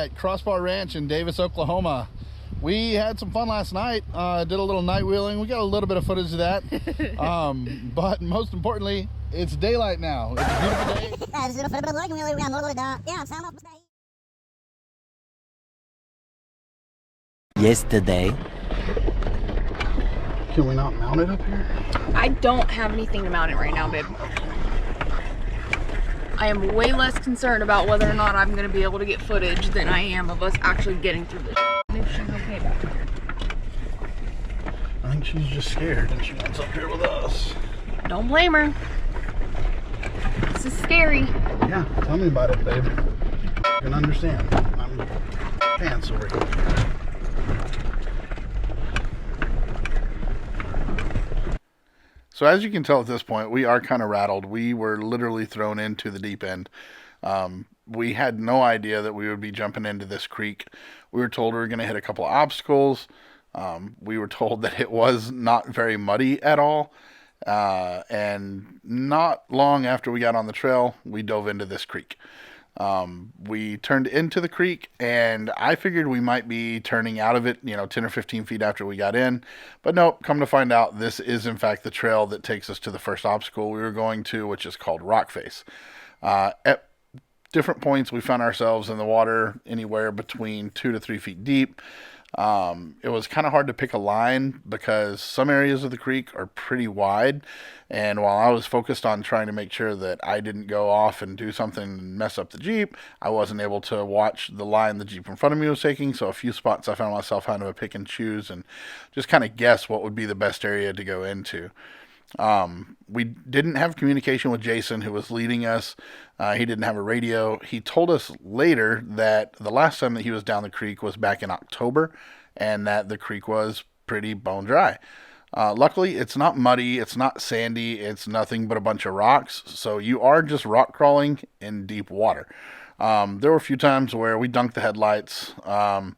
at Crossbow Ranch in Davis, Oklahoma. We had some fun last night. Did a little night wheeling. We got a little bit of footage of that. But most importantly, it's daylight now. It's a beautiful day. Yesterday. Can we not mount it up here? I don't have anything to mount it right now, babe. I am way less concerned about whether or not I'm going to be able to get footage than I am of us actually getting through this. Maybe she's okay back here. I think she's just scared and she wants up here with us. Don't blame her. This is scary. Yeah, tell me about it, babe. You can understand. I'm pants over here. So as you can tell at this point, we are kind of rattled. We were literally thrown into the deep end. We had no idea that we would be jumping into this creek. We were told we were going to hit a couple of obstacles. We were told that it was not very muddy at all. And not long after we got on the trail, we dove into this creek. We turned into the creek, and I figured we might be turning out of it, 10 or 15 feet after we got in. But nope, come to find out, this is in fact the trail that takes us to the first obstacle we were going to, which is called Rock Face. At different points, we found ourselves in the water anywhere between 2 to 3 feet deep. It was kind of hard to pick a line because some areas of the creek are pretty wide, and while I was focused on trying to make sure that I didn't go off and do something and mess up the Jeep, I wasn't able to watch the line the Jeep in front of me was taking. So a few spots I found myself having to pick and choose and just kind of guess what would be the best area to go into. We didn't have communication with Jason, who was leading us. He didn't have a radio. He told us later that the last time that he was down the creek was back in October, and that the creek was pretty bone dry. Luckily, it's not muddy, it's not sandy, it's nothing but a bunch of rocks, so you are just rock crawling in deep water. There were a few times where we dunked the headlights, a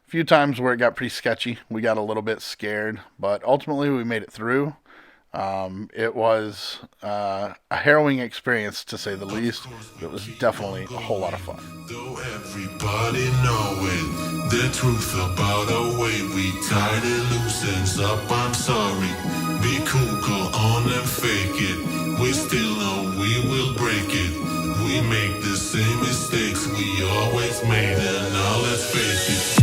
few times where it got pretty sketchy. We got a little bit scared, but ultimately we made it through. It was a harrowing experience, to say the least. It was definitely a whole lot of fun. Though everybody knowing the truth about our way, we tied it loose ends up. I'm sorry. Be cool, go on and fake it. We still know we will break it. We make the same mistakes we always made, and now let's face it.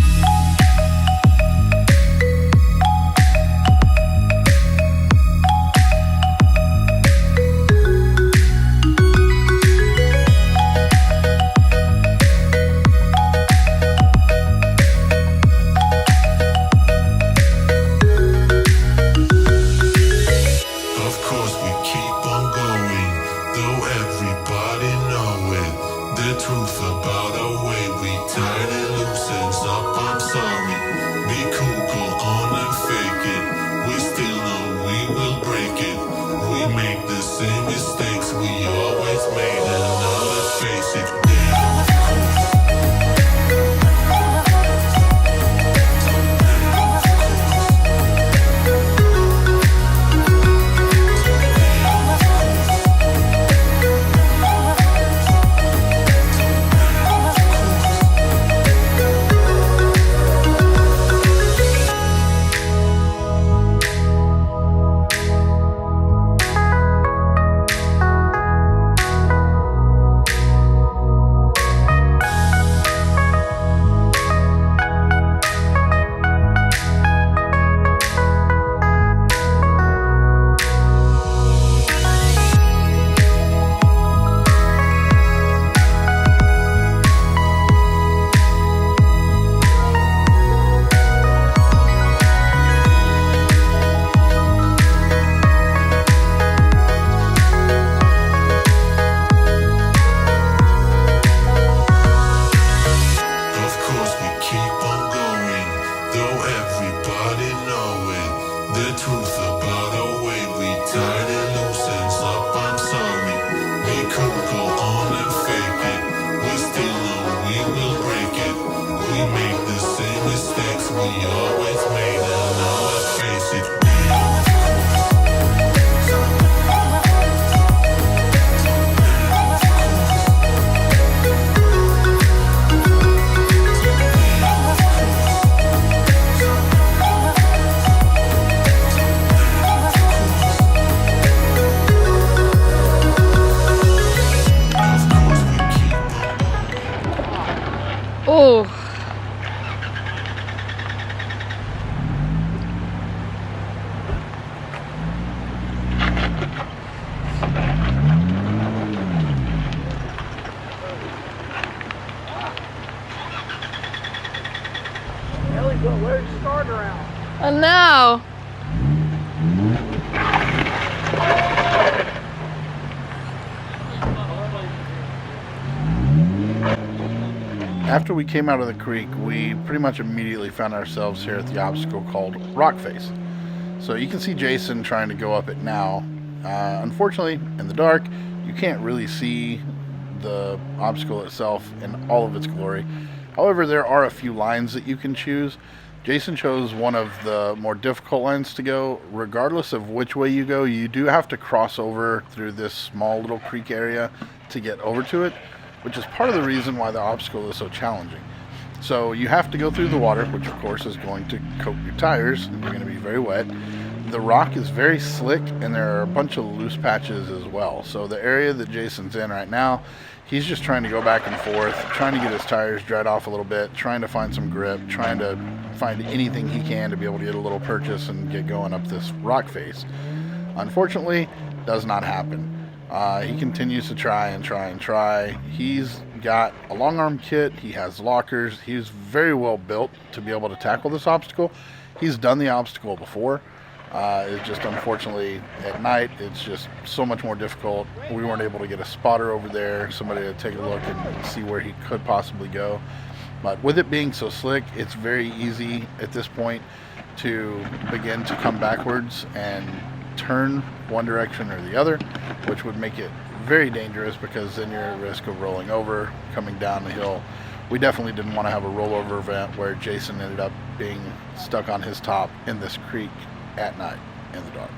Where's the starter out? I know. After we came out of the creek, we pretty much immediately found ourselves here at the obstacle called Rock Face. So you can see Jason trying to go up it now. Unfortunately, in the dark, you can't really see the obstacle itself in all of its glory. However, there are a few lines that you can choose. Jason chose one of the more difficult lines to go. Regardless of which way you go, you do have to cross over through this small little creek area to get over to it, which is part of the reason why the obstacle is so challenging. So you have to go through the water, which of course is going to coat your tires, and you're going to be very wet. The rock is very slick, and there are a bunch of loose patches as well. So the area that Jason's in right now, he's just trying to go back and forth, trying to get his tires dried off a little bit, trying to find some grip, trying to find anything he can to be able to get a little purchase and get going up this rock face. Unfortunately, does not happen. He continues to try and try and try. He's got a long arm kit. He has lockers. He's very well built to be able to tackle this obstacle. He's done the obstacle before. It's just unfortunately at night, it's just so much more difficult. We weren't able to get a spotter over there, somebody to take a look and see where he could possibly go. But with it being so slick, it's very easy at this point to begin to come backwards and turn one direction or the other, which would make it very dangerous because then you're at risk of rolling over, coming down the hill. We definitely didn't want to have a rollover event where Jason ended up being stuck on his top in this creek at night in the dark.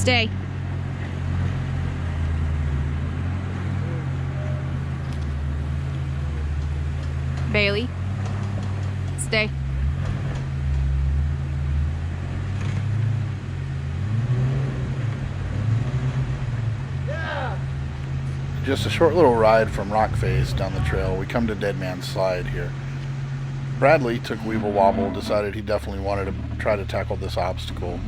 Stay. Bailey. Stay. Just a short little ride from Rockface down the trail. We come to Deadman's Slide here. Bradley took Weevil Wobble, decided he definitely wanted to try to tackle this obstacle.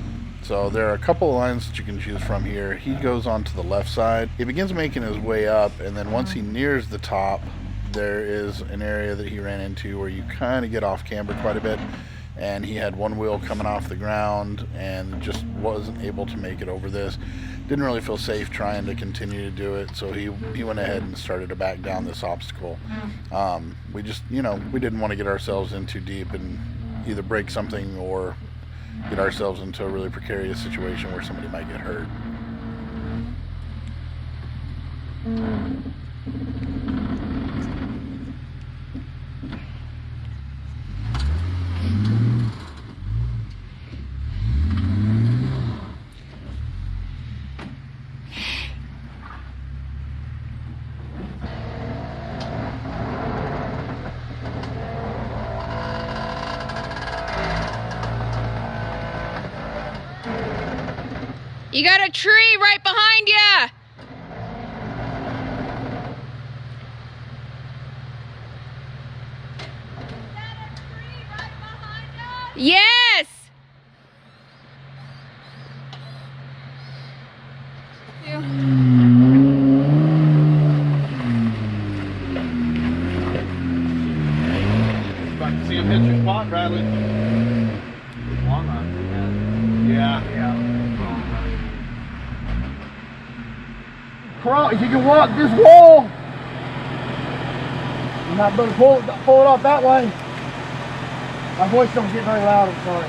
So there are a couple of lines that you can choose from here. He goes on to the left side. He begins making his way up, and then once he nears the top, there is an area that he ran into where you kind of get off camber quite a bit, and he had one wheel coming off the ground and just wasn't able to make it over this. Didn't really feel safe trying to continue to do it, so he went ahead and started to back down this obstacle. We just, we didn't want to get ourselves in too deep and either break something or get ourselves into a really precarious situation where somebody might get hurt. You got a tree right behind you! Yes! About to see him hit your spot, Bradley. Long run. Yeah. Crawl, if you can walk this wall, you're not going to pull it off that way. My voice don't get very loud, I'm sorry.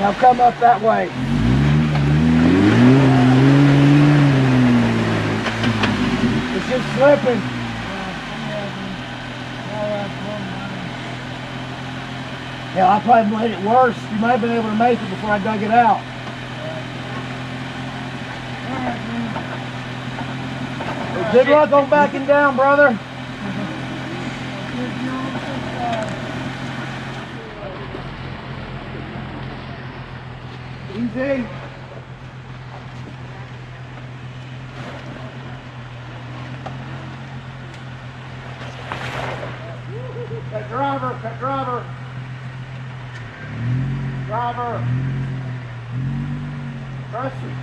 Now come up that way. It's just slipping. Yeah, I probably made it worse. You might have been able to make it before I dug it out. Good luck on backing down, brother. Easy. Cut driver, cut driver. Driver. Press it.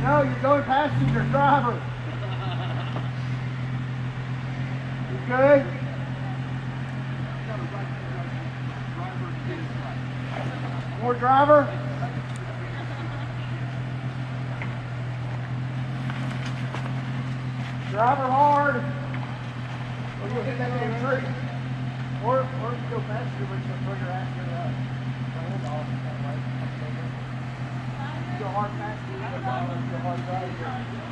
No, you're going passenger, driver. You good? More driver. Driver hard. We're going to hit that damn tree. Or if you go faster, we can put your ass in the you go hard faster, you go hard driver.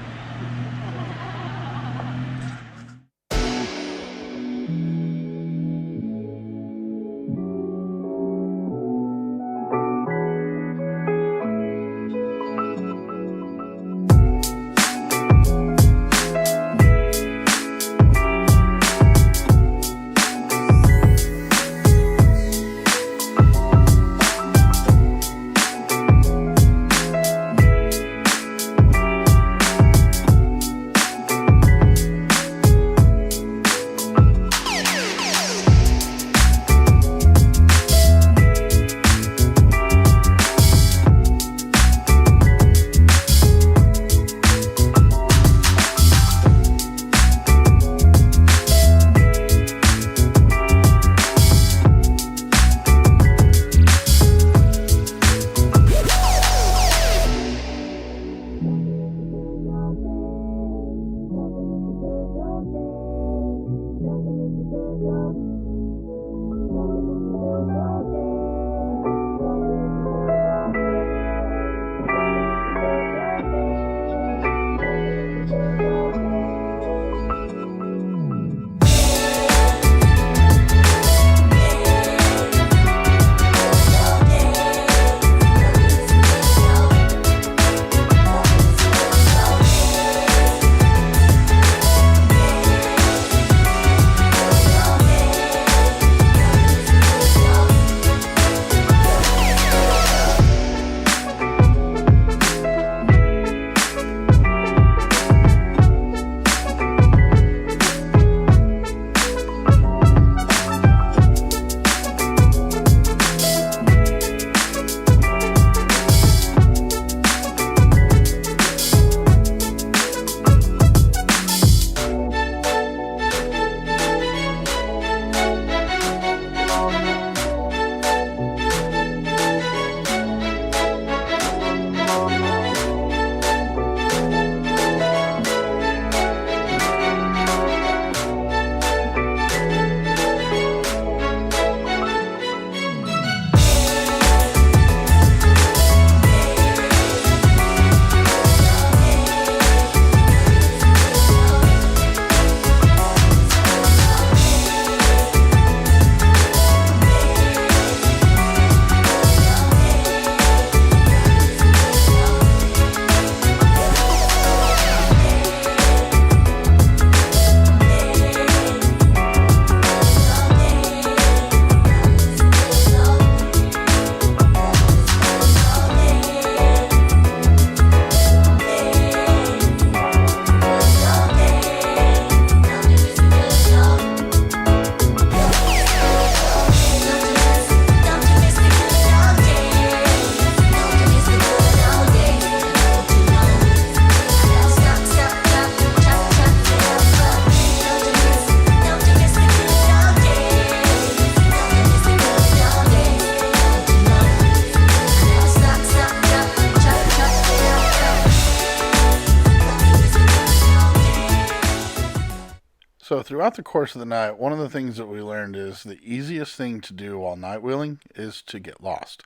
So throughout the course of the night, one of the things that we learned is the easiest thing to do while night wheeling is to get lost.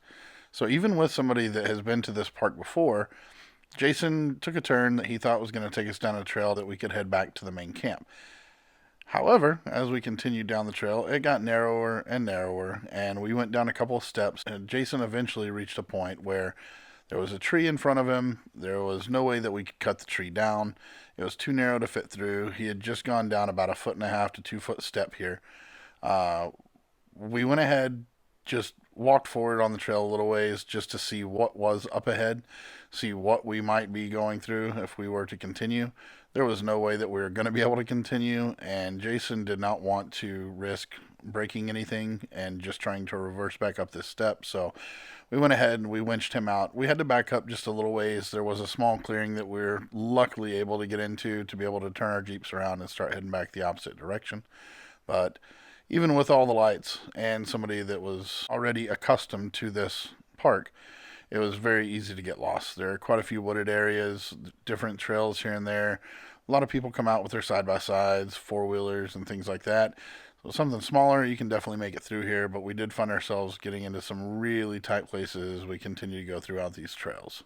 So even with somebody that has been to this park before, Jason took a turn that he thought was going to take us down a trail that we could head back to the main camp. However, as we continued down the trail, it got narrower and narrower, and we went down a couple of steps, and Jason eventually reached a point where there was a tree in front of him. There was no way that we could cut the tree down. It was too narrow to fit through. He had just gone down about 1.5 to 2 foot step here. We went ahead, just walked forward on the trail a little ways just to see what was up ahead, see what we might be going through if we were to continue. There was no way that we were going to be able to continue, and Jason did not want to risk breaking anything and just trying to reverse back up this step. So we went ahead and we winched him out. We had to back up just a little ways. There was a small clearing that we were luckily able to get into to be able to turn our Jeeps around and start heading back the opposite direction. But even with all the lights and somebody that was already accustomed to this park, it was very easy to get lost. There are quite a few wooded areas, different trails here and there. A lot of people come out with their side-by-sides, four-wheelers, and things like that. So something smaller, you can definitely make it through here, but we did find ourselves getting into some really tight places as we continue to go throughout these trails.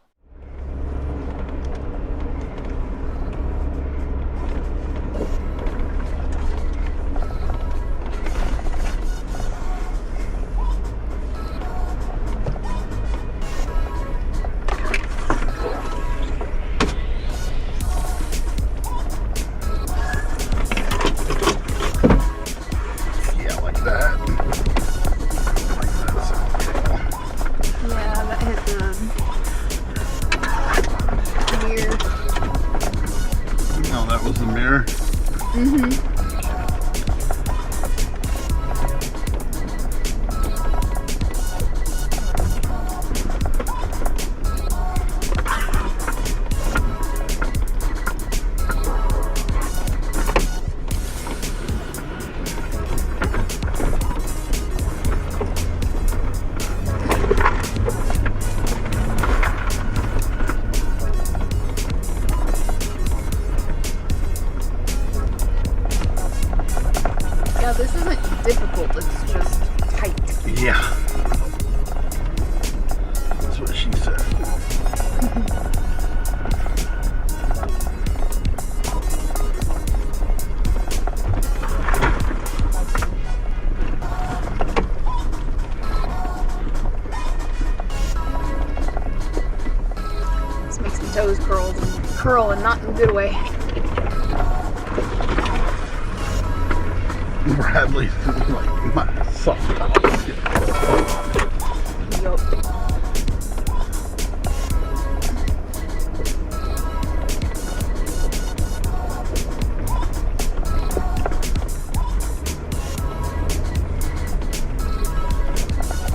This isn't difficult, it's just tight. Yeah. That's what she said. This makes my toes curl and not in a good way. Bradley's like my soft spot. Yup.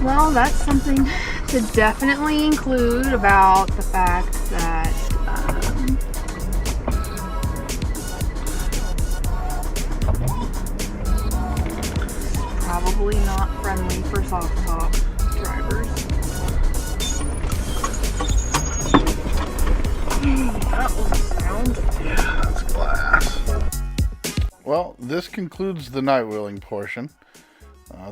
Well, that's something to definitely include about the fact that probably not friendly for soft top drivers. That was a sound. Yeah, that's glass. Well, this concludes the night wheeling portion.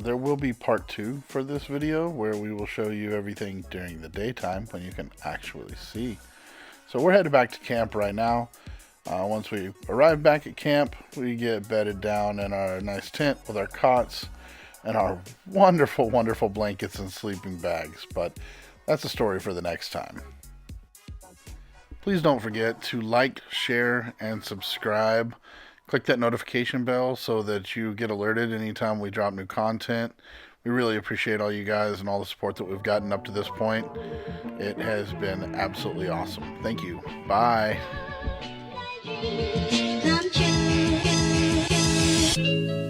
There will be part 2 for this video where we will show you everything during the daytime when you can actually see. So we're headed back to camp right now. Once we arrive back at camp, we get bedded down in our nice tent with our cots and our wonderful, wonderful blankets and sleeping bags. But that's a story for the next time. Please don't forget to like, share, and subscribe. Click that notification bell so that you get alerted anytime we drop new content. We really appreciate all you guys and all the support that we've gotten up to this point. It has been absolutely awesome. Thank you. Bye. Don't you?